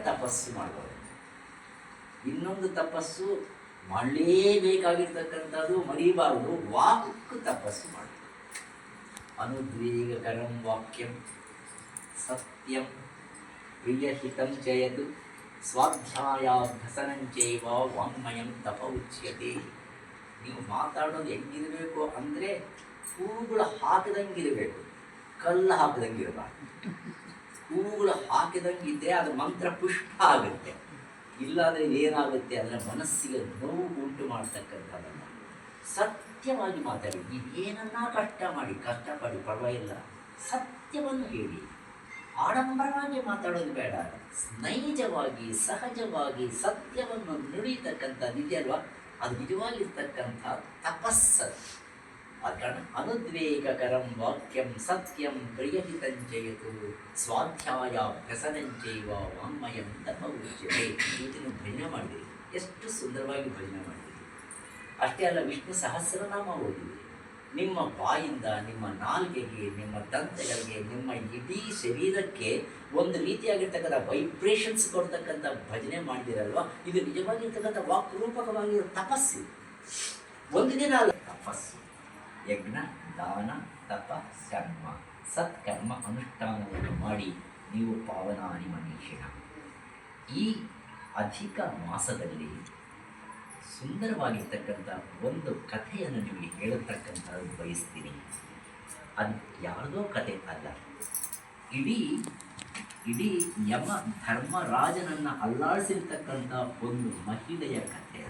ತಪಸ್ಸು ಮಾಡಬಹುದು. ಇನ್ನೊಂದು ತಪಸ್ಸು ಮಾಡಲೇಬೇಕಾಗಿರ್ತಕ್ಕಂಥದ್ದು, ಮರೀಬಾರದು, ವಾಕ್ ತಪಸ್ಸು ಮಾಡಬೇಕು. ಅನುದ್ವೇಗಕರಂ ವಾಕ್ಯಂ ಸತ್ಯಂ ಪ್ರಿಯಹಿತಂ ಜಯತು ಸ್ವಾಧ್ಯಾಯಾಭ್ಯಸನಂಚೈವ ವಾಂಗ್ಮಯಂ ತಪ ಉಚ್ಯತೆ. ನೀವು ಮಾತಾಡೋದು ಹೆಂಗಿರಬೇಕು ಅಂದರೆ ಹೂವುಗಳು ಹಾಕಿದಂಗಿರಬೇಕು, ಕಲ್ಲು ಹಾಕಿದಂಗಿರಬಾರ್ದು. ಹೂವುಗಳು ಹಾಕಿದಂಗಿದ್ದರೆ ಅದು ಮಂತ್ರ ಪುಷ್ಪ ಆಗುತ್ತೆ. ಇಲ್ಲಾಂದರೆ ಏನಾಗುತ್ತೆ ಅಂದರೆ ಮನಸ್ಸಿಗೆ ನೋವು ಉಂಟು ಮಾಡ್ತಕ್ಕಂಥದ್ದನ್ನು. ಸತ್ಯವಾಗಿ ಮಾತಾಡಿ, ನೀವೇನನ್ನ ಕಷ್ಟಪಡಿ ಪರವಾಗಿಲ್ಲ, ಸತ್ಯವನ್ನು ಹೇಳಿ. ಆಡಂಬರವಾಗಿ ಮಾತಾಡೋದು ಬೇಡ, ನೈಜವಾಗಿ ಸಹಜವಾಗಿ ಸತ್ಯವನ್ನು ನುಡಿಯತಕ್ಕಂಥ ನಿಜ ಅಲ್ವಾ, ಅದು ನಿಜವಾಗಿರ್ತಕ್ಕಂಥ ತಪಸ್ಸು. ಆದ ಕಾರಣ ಅನುದ್ವೇಗಕರಂ ವಾಕ್ಯಂ ಸತ್ಯಂ ಪ್ರಿಯಹಿತಂಚಯತು ಸ್ವಾಧ್ಯಾಯಾಭ್ಯಸನಂಚೈವ ವಾಂಗ್ಮಯಂ ತಪ ಉಚ್ಯತೆ. ಇವತ್ತಿನ ಭಜನೆ ಮಾಡಿದಿರಿ, ಎಷ್ಟು ಸುಂದರವಾಗಿ ಭಜನೆ ಮಾಡಿದಿರಿ. ಅಷ್ಟೇ ಅಲ್ಲ, ವಿಷ್ಣು ಸಹಸ್ರನಾಮ ಓದಿದಿರಿ. ನಿಮ್ಮ ಬಾಯಿಂದ, ನಿಮ್ಮ ನಾಲ್ಗೆಗೆ, ನಿಮ್ಮ ದಂತಗಳಿಗೆ, ನಿಮ್ಮ ಇಡೀ ಶರೀರಕ್ಕೆ ಒಂದು ರೀತಿಯಾಗಿರ್ತಕ್ಕಂಥ ವೈಬ್ರೇಷನ್ಸ್ ಕೊಡ್ತಕ್ಕಂಥ ಭಜನೆ ಮಾಡಿದಿರಲ್ವ, ಇದು ನಿಜವಾಗಿರ್ತಕ್ಕಂಥ ವಾಕ್ರೂಪಕವಾಗಿರೋ ತಪಸ್ಸು. ಒಂದು ದಿನ ಅಲ್ಲ, ತಪಸ್ಸು. ಯಜ್ಞ, ದಾನ, ತಪ, ಕರ್ಮ, ಸತ್ಕರ್ಮ ಅನುಷ್ಠಾನವನ್ನು ಮಾಡಿ ನೀವು ಪಾವನಾನಿ ಮನೀಷಿಣ. ಈ ಅಧಿಕ ಮಾಸದಲ್ಲಿ ಸುಂದರವಾಗಿರ್ತಕ್ಕಂಥ ಒಂದು ಕಥೆಯನ್ನು ನಿಮಗೆ ಹೇಳತಕ್ಕಂಥದ್ದು ಬಯಸ್ತೀನಿ. ಅದು ಯಾವುದೋ ಕಥೆ ಅಲ್ಲ, ಇಡೀ ಯಮ ಧರ್ಮರಾಜನನ್ನು ಅಲ್ಲಾಡಿಸಿರ್ತಕ್ಕಂಥ ಒಂದು ಮಹಿಳೆಯ ಕಥೆ.